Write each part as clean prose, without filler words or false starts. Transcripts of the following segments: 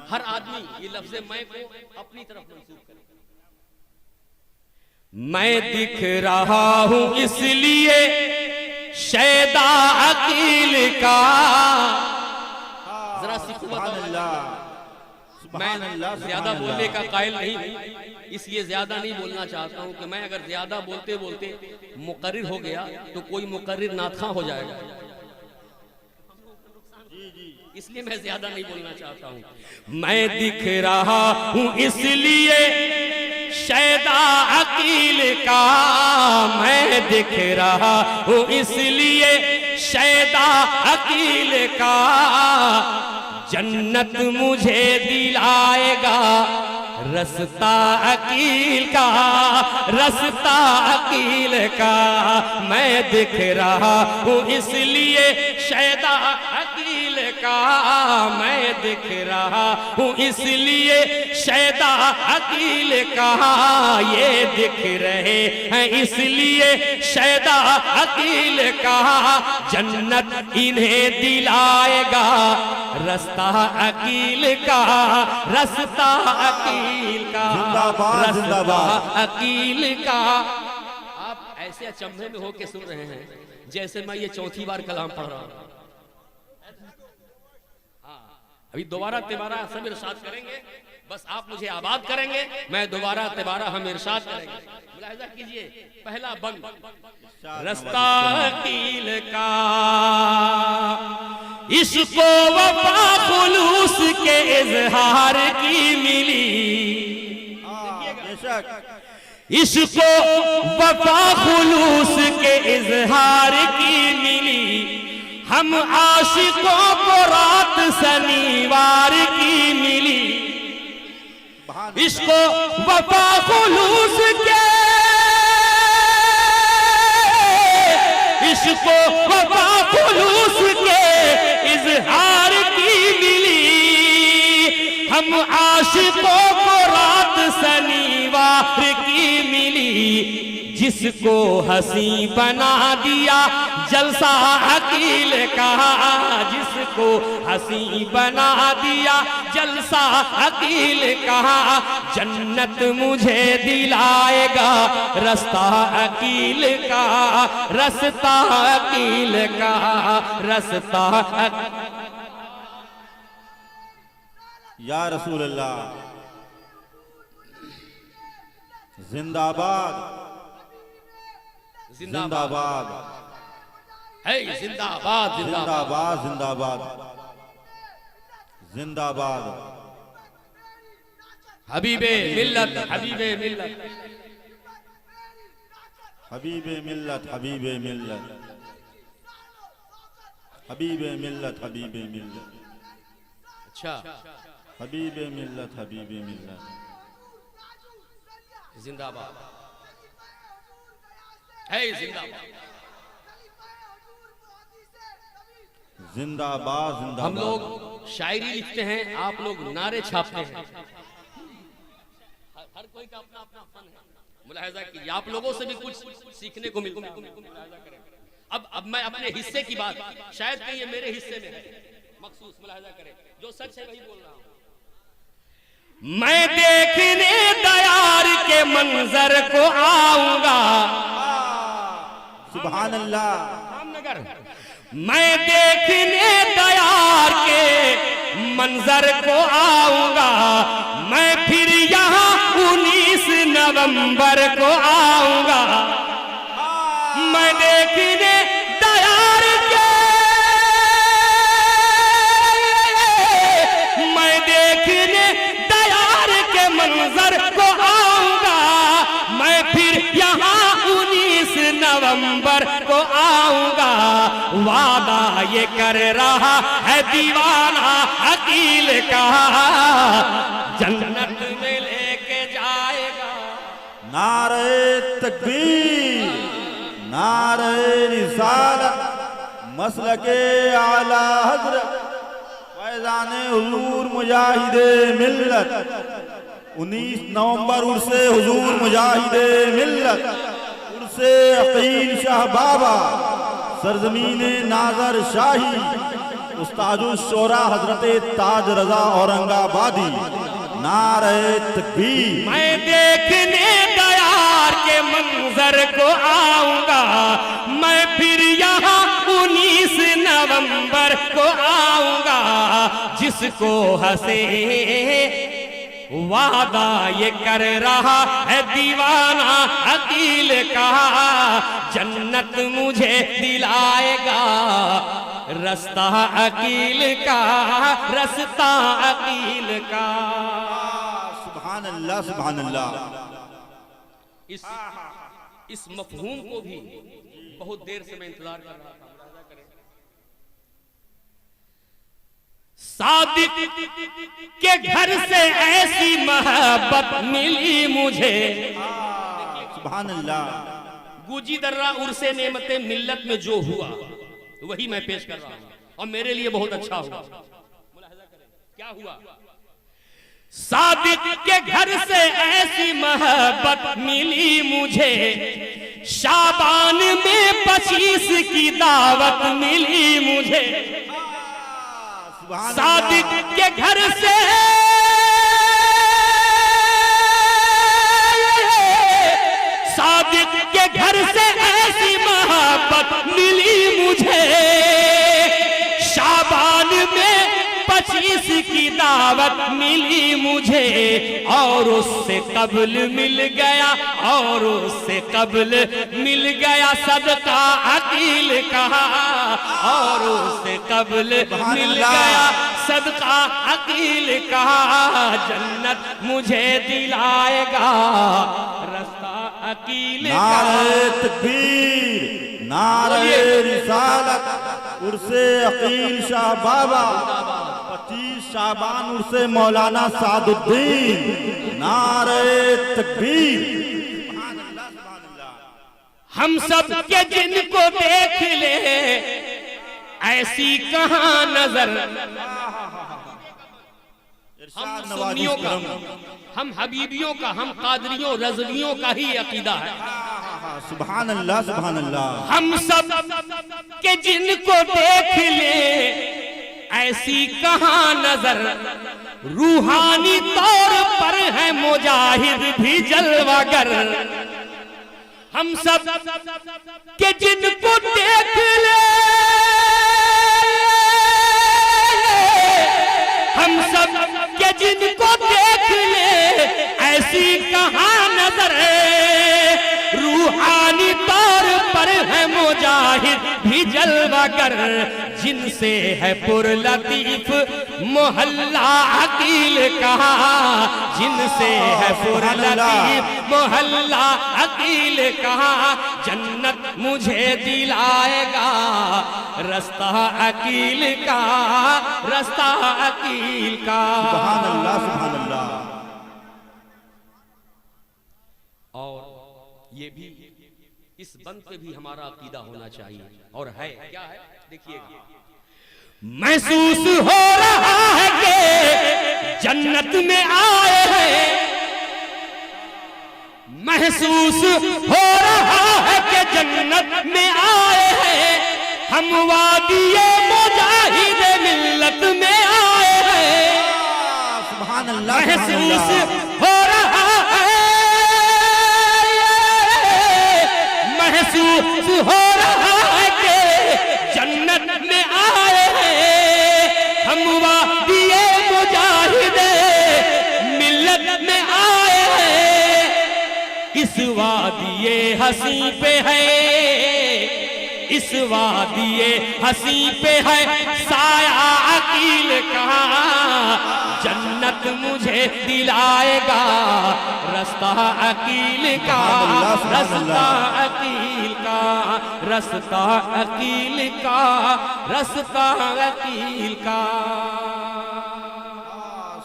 हर आदमी ये लफ्ज़ मैं को अपनी तरफ मंसूब करे। मैं दिख रहा हूं इसलिए शैदा अकील का। जरा सीखो मैं ज्यादा बोलने का कायल नहीं हूं, इसलिए ज्यादा नहीं बोलना चाहता हूं कि मैं अगर ज्यादा बोलते बोलते मुकर्रिर हो गया तो कोई मुकर्रिर नाथा हो जाएगा, इसलिए मैं ज्यादा नहीं बोलना चाहता हूं। मैं दिख रहा हूं इसलिए शैदा अकील का। मैं दिख रहा हूं इसलिए शैदा अकील का। जन्नत मुझे दिलाएगा रस्ता अकील का, रस्ता अकील का। मैं दिख रहा हूं इसलिए शैदा अकील का। मैं दिख रहा हूं इसलिए शैदा अकील का। ये दिख रहे हैं इसलिए शैदा अकील का। जन्नत इन्हें दिलाएगा रस्ता अकील का, रस्ता अकील का, रस्ता अकील का। आप ऐसे अचंभे में होके सुन रहे हैं जैसे मैं ये चौथी बार कलाम पढ़ रहा हूं। अभी दोबारा तिबारा सब इरशाद करेंगे, बस आप मुझे आबाद करेंगे, मैं दोबारा तिबारा हम इरशाद करेंगे। मुलाहिजा कीजिए पहला बंद रस्ता अकील का। इसको वफा खुलूस के इजहार की मिली। इसको वफा खुलूस के इजहार की मिली। हम आशिकों को रात शनिवार की मिली। इसको वफा खुलूस के, इसको वफा खुलूस के इजहार की मिली। हम आशिकों को रात शनिवार की मिली। जिसको हंसी बना दिया जलसा अकील का। जिसको हंसी बना दिया जलसा अकील का। जन्नत मुझे दिलाएगा रस्ता अकील का, रस्ता अकील का, रस्ता या रसूल अल्लाह जिंदाबाद, जिंदाबाद, है जिंदाबाद, जिंदाबाद, जिंदाबाद, जिंदाबाद। हबीबे मिल्लत, हबीबे मिल्लत, हबीबे मिल्लत, हबीबे मिल्लत, हबीबे मिल्लत, हबीबे मिल्लत। अच्छा हबीबे मिल्लत, हबीबे मिल्लत। जिंदाबाद है, जिंदाबाद, जिंदाबाद, जिंदाबाद। हम लोग शायरी लिखते हैं, आप लोग नारे छापते हैं। हर कोई का अपना अपना फन है। मुलाहिजा कीजिए, आप लोगों से भी कुछ सीखने को मिलता है। अब मैं अपने हिस्से की बात, शायद कि ये मेरे हिस्से में है मखसूस, मुलाहिजा करें, जो सच है वही बोल रहा हूं। मैं देखने दयार के मंजर को आऊंगा। सुभान अल्लाह। रामनगर मैं देखने दयार के मंजर को आऊंगा। मैं फिर यहाँ 19 नवंबर को आऊंगा। मैं देखने दयार के, मैं देखने दयार के मंजर को आऊंगा। मैं फिर यहाँ 19 नवंबर को आऊंगा। वादा ये कर रहा है दीवाना अकील का। जन्नत में लेके जाएगा। नारे तकबीर, नारे रिसालत, मसलके आला हज़रत फैज़ाने हुजूर मुजाहिदे मिल्लत। 19 नवंबर उर्से हुजूर मुजाहिदे मिल्लत, उर्से अकील शाह बाबा, सरजमीन नाजर शाही, उस्तादुल शोरा हजरत ताज रजा औरंगाबादी, नारे तकबीर। मैं देखने दयार के मंजर को आऊंगा, मैं फिर यहाँ 19 नवंबर को आऊंगा, जिसको हंसे वादा ये कर रहा है दीवाना अकील का, जन्नत मुझे दिलाएगा रास्ता अकील का, रास्ता अकील का। सुभान अल्लाह, सुभान अल्लाह। इस मफहूम को भी बहुत देर से मैं इंतजार कर रहा था। सादिक के घर से ऐसी मोहब्बत मिली मुझे, सुभान अल्लाह। गुजी दर्रा उर्से नेमते मिल्लत में जो हुआ वही मैं पेश कर रहा हूं, और मेरे लिए बहुत अच्छा हुआ। क्या हुआ? सादिक के घर से ऐसी मोहब्बत मिली मुझे, शाबान में 25 की दावत मिली मुझे। सादिक के घर से सादिक के घर से ऐसी मोहब्बत मिली मुझे, शाबान में 25 की दावत मिली मुझे, और उससे कब्ल मिल गया, और उससे कब्ल मिल गया सदका अकील का, और उससे कब्ल मिल गया सदका अकील का, जन्नत मुझे दिलाएगा रास्ता अकील का। नारे तकबीर, नारे रिसालत, उर्से अकील शाह बाबा, 25 शाबान उर्से मौलाना सादुद्दीन, नारे तकबीर। हम सब के जिनको देख ले ऐसी कहां नजर, हम सुन्नियों का, हम हबीबियों का, हम कादरियों रज़वियों का ही अकीदा है। सुभान अल्लाह, सुभान अल्लाह। हम सब के जिनको देख ले ऐसी कहां नजर, रूहानी तौर पर है मुजाहिद भी जलवागर। हम सब के जिनको देख ले, हम सब के जिनको देख ले ऐसी कहां नजर है, रूहानी तौर पर है मुजाहिद भी जलवागर, जिनसे है पुरलतीफ मोहल्ला अकील का, जिनसे है पुरलतीफ मोहल्ला अकील का, जन्नत मुझे दिलाएगा रास्ता अकील का, रास्ता अकील का। सुभान अल्लाह, सुभान अल्लाह। और ये भी इस बंद पे भी हमारा अकीदा होना चाहिए, और है क्या है देखिएगा। महसूस हो रहा है कि जन्नत में आए हैं, महसूस हो रहा है कि जन्नत में आए हैं, हम वादिये मुजाहिद मिल्लत में आए हैं। सुभान अल्लाह, महसूस हो रहा है, महसूस हो रहा है कि जन्नत में आए हैं, हम वादिये मुजाहिद मिल्लत में आए हैं। इस वादिये हसी पे है, इस वादिये हसी पे है साया अकील का, जन्नत मुझे दिलाएगा रास्ता अकील का, रास्ता अकील का, रास्ता अकील का, रास्ता अकील का।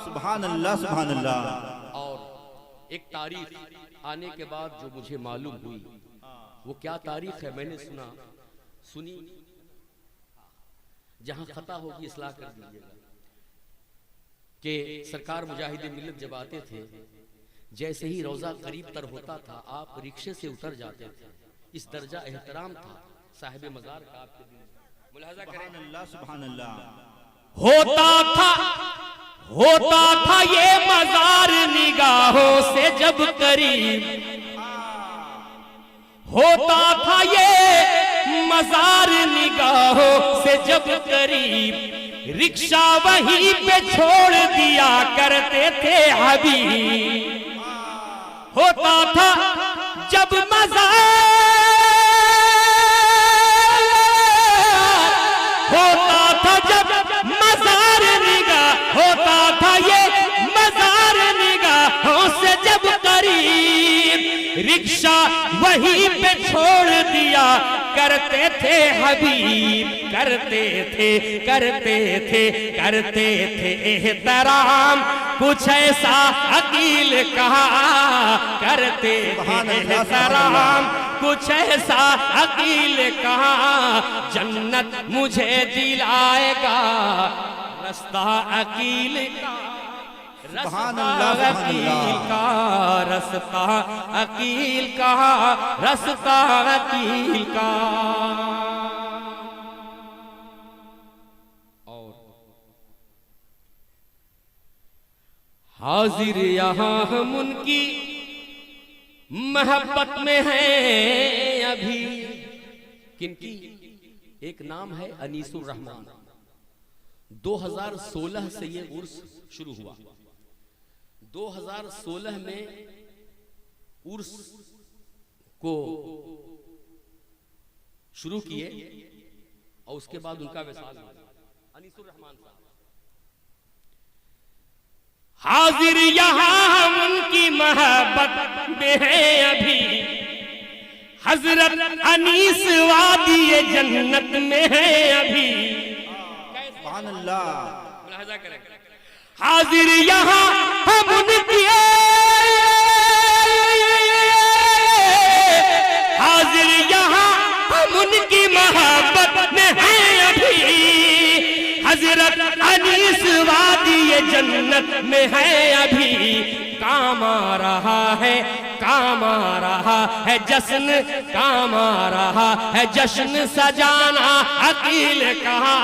सुभान अल्लाह, सुभान अल्लाह। और एक तारीख आने के बाद जो मुझे मालूम हुई, वो क्या तारीख है मैंने सुनी, जहां खता होगी इस्लाह कर दीजिएगा, कि सरकार मुजाहिद मिल्लत जब आते थे, जैसे ही रोजा करीब तर होता था आप रिक्शे से उतर जाते थे। इस दर्जा एहतराम था साहिब मजार का आपके दिन। मुलाहाजा करें। सुभान अल्लाह, सुभान अल्लाह। होता था ये मजार निगाहों से जब करीब, होता था ये मजार निगाहों से जब करीब, रिक्शा वहीं पे छोड़ दिया करते थे हबीब। होता था जब होता था जब मजार निगाह, होता था ये मजार निगाहों से जब करीब, रिक्शा वहीं पे छोड़ दिया करते थे हबीब। करते थे एहतराम कुछ ऐसा अकील कहा, करते थे एहतराम कुछ ऐसा अकील कहा, जन्नत मुझे दिलाएगा रास्ता अकील का, रास्ता अकील का, रास्ता अकील का, रास्ता अकील का। और हाजिर यहाँ हम उनकी मोहब्बत में हैं अभी। किनकी? एक नाम है अनीसुर रहमान। 2016 से ये उर्स शुरू हुआ। 2016 में उर्स को शुरू किए और उसके बाद उनका विसाल हुआ। अनीसुर रहमान साहब हाजिर यहाँ हम उनकी मोहब्बत में हैं अभी, हजरत अनीस वादी जन्नत में है अभी। सुभान अल्लाह। मुलाहिजा करें, हाजिर यहाँ हम उनकी, हाजिर यहाँ हम उनकी मोहब्बत में हैं अभी, हजरत अनीस वादी जन्नत में है अभी। काम आ रहा है, काम आ रहा है जश्न, काम आ रहा है जश्न सजाना अकील कहा,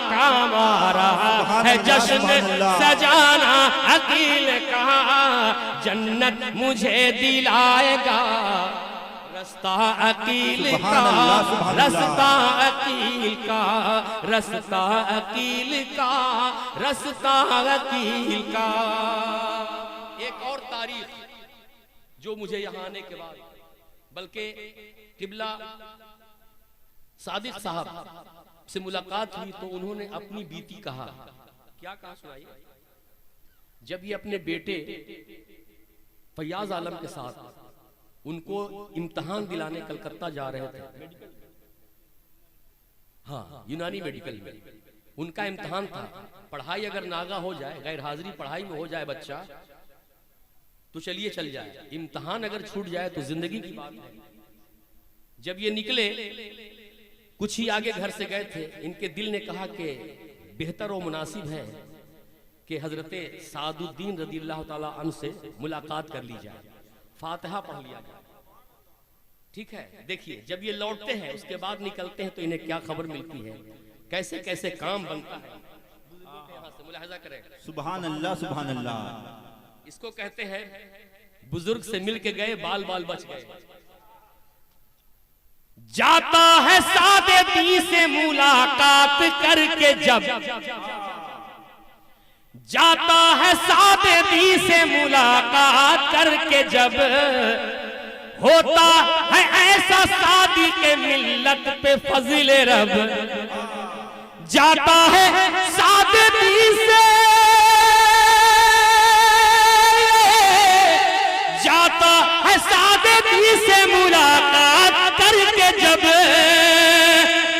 काम आ रहा है जश्न सजाना अकील कहा, जन्नत मुझे दिलाएगा रास्ता अकील का, रास्ता अकील का, रास्ता अकील का, रास्ता अकील का। एक और तारीख जो मुझे यहाँ आने के बाद, बल्कि किबला सादिक साहब से मुलाकात हुई तो उन्होंने अपनी बीती कहा। क्या कहा सुनाइए। जब ये अपने बेटे फैयाज आलम के साथ उनको इम्तिहान दिलाने कलकत्ता जा रहे थे, हाँ यूनानी मेडिकल में उनका इम्तिहान था। पढ़ाई अगर नागा हो जाए, गैर हाजिरी पढ़ाई में हो जाए बच्चा तो चलिए चल जाए, इम्तिहान अगर छूट जाए तो जिंदगी की बात है। जब ये निकले कुछ ही आगे घर से गए थे, इनके दिल ने कहा कि बेहतर और मुनासिब है कि हजरत सादुद्दीन रज़ियल्लाहु ताला अन्हु से मुलाकात कर ली जाए, फातिहा पढ़ लिया जाए। ठीक है, देखिए जब ये लौटते हैं उसके बाद निकलते हैं तो इन्हें क्या खबर मिलती है, कैसे कैसे काम बनता है। यहाँ से मुलाहिजा करें। सुभान अल्लाह, सुभान अल्लाह। इसको कहते हैं बुजुर्ग से मिल के गए बाल बाल बच गए। जाता है सादगी से मुलाकात करके जब, जाता है सादगी से मुलाकात करके जब, होता है ऐसा सादी के मिल्लत पे फज़िल रब। जाता है सादगी से, जाता है सादगी से मुलाकात करके जब,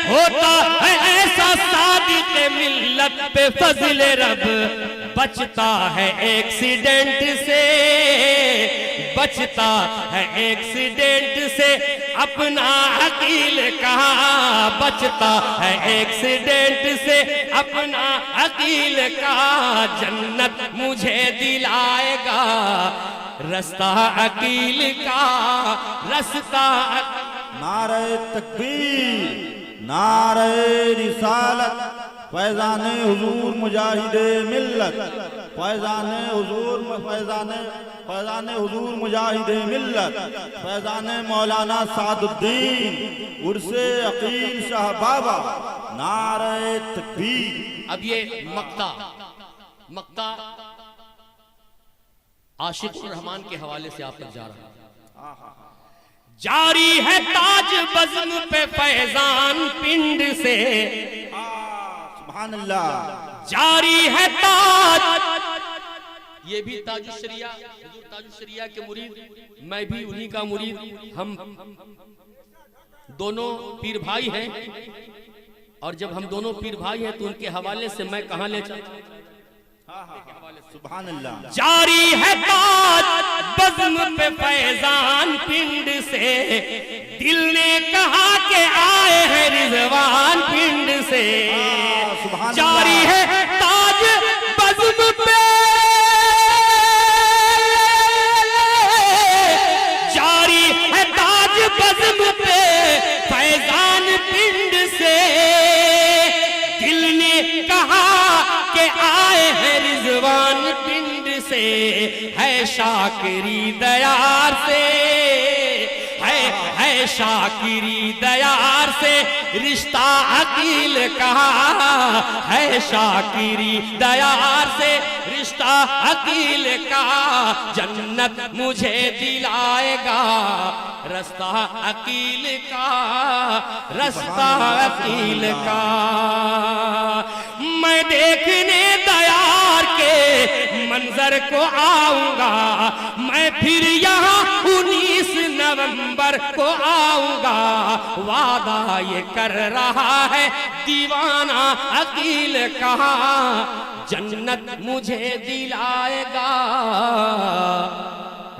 होता है ऐसा सादी के मिल्लत पे फज़िल रब। बचता है एक्सीडेंट से, बचता है एक्सीडेंट से अपना अकील कहा, बचता है एक्सीडेंट से अपना अकील कहा, जन्नत मुझे दिलाएगा रास्ता अकील का, रास्ता। नारे तकबीर, नारे रिसालत, फैजान हुजूर मुजाहिदे मिल्लत, फैजान हुजूर फैजान हुजूर मुजाहिदे मिल्लत, फैजान मौलाना सादुद्दीन उर्से अकील शाह बाबा, नारे तकबीर। अब ये मक्ता आशिकुर रहमान के हवाले से आप तक जा रहा है। जारी है ताज बज़्म पे फैजान पिंड से, सुभान अल्लाह। जारी है ताज, ये भी ताजुश्शरिया, हुजूर ताजुश्शरिया के मुरीद, मैं भी उन्हीं का मुरीद, हम दोनों पीर भाई हैं। और जब हम दोनों पीर भाई हैं तो उनके हवाले से मैं कहां ले चलता। सुभान अल्लाह। जारी है ताज बज़्म पे फैजान पिंड से, दिल ने कहा के आए हैं रिजवान पिंड से। जारी है ताज बज़्म पे, जारी है ताज बज़्म पे फैजान पिंड से, दिल ने कहा के आए हैं रिजवान पिंड से। है शाकिरी दयार से, है शाकिरी दयार से रिश्ता अकील कहा, है शाकिरी दयार से रिश्ता अकील का। जन्नत मुझे दिलाएगा रास्ता अकील का, रास्ता अकील का। मैं देखने दयार के मंजर को आऊंगा, मैं फिर यहाँ 19 नवंबर को आऊंगा। वादा ये कर रहा है दीवाना अकील कहा, जन्नत मुझे दिलाएगा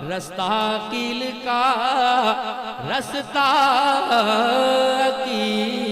रास्ता अकील का, रास्ता अकील